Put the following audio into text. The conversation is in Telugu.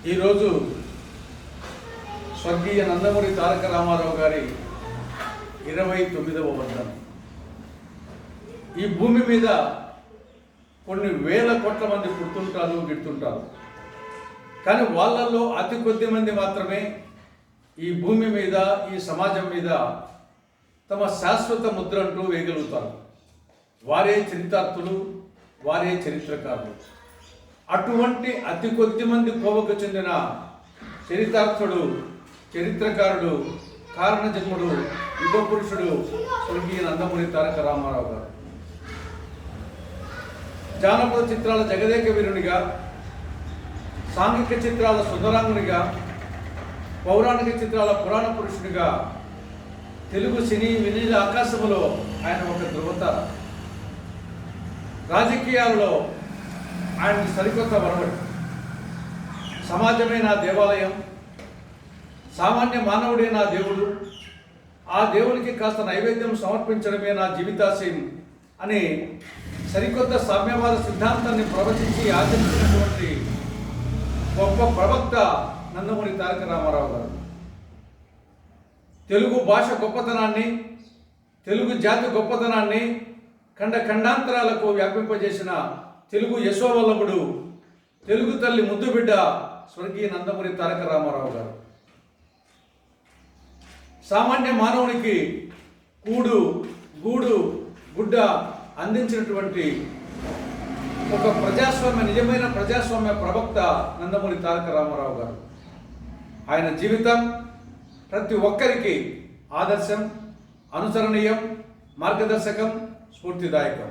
ఈరోజు స్వర్గీయ నందమూరి తారక రామారావు గారి 29వ వర్ధంతి. ఈ భూమి మీద కొన్ని వేల కోట్ల మంది పుడుతుంటారు, గిడుతుంటారు. కానీ వాళ్ళల్లో అతి కొద్ది మంది మాత్రమే ఈ భూమి మీద, ఈ సమాజం మీద తమ శాశ్వత ముద్ర అంటూ వేయగలుగుతారు. వారే చరితార్థులు, వారే చరిత్రకారులు. అటువంటి అతి కొద్ది మంది కోవకు చెందిన చరితార్థుడు, చరిత్రకారుడు, కారణజన్ముడు, యుగ పురుషుడు స్వర్గీయ నందమూరి తారక రామారావు గారు. జానపద చిత్రాల జగదేక వీరునిగా, సాంఘిక చిత్రాల సుందరాంగునిగా, పౌరాణిక చిత్రాల పురాణ పురుషునిగా తెలుగు సినీ వినీల ఆకాశములో ఆయన ఒక ధృవతార. రాజకీయాలలో ఆయన సరికొత్త వరవడి. సమాజమే నా దేవాలయం, సామాన్య మానవుడే నా దేవుడు, ఆ దేవునికి కాస్త నైవేద్యం సమర్పించడమే నా జీవితాశయం అని సరికొత్త సామ్యవాద సిద్ధాంతాన్ని ప్రవచించి ఆచరించినటువంటి గొప్ప ప్రవక్త నందమూరి తారక రామారావు గారు. తెలుగు భాష గొప్పతనాన్ని, తెలుగు జాతి గొప్పతనాన్ని ఖండాంతరాలకు వ్యాపింపజేసిన తెలుగు యశోవల్లభుడు, తెలుగు తల్లి ముద్దుబిడ్డ స్వర్గీయ నందమూరి తారక రామారావు గారు. సామాన్య మానవునికి కూడు, గూడు, గుడ్డ అందించినటువంటి ఒక నిజమైన ప్రజాస్వామ్య ప్రవక్త నందమూరి తారక రామారావు గారు. ఆయన జీవితం ప్రతి ఒక్కరికి ఆదర్శం, అనుసరణీయం, మార్గదర్శకం, స్ఫూర్తిదాయకం.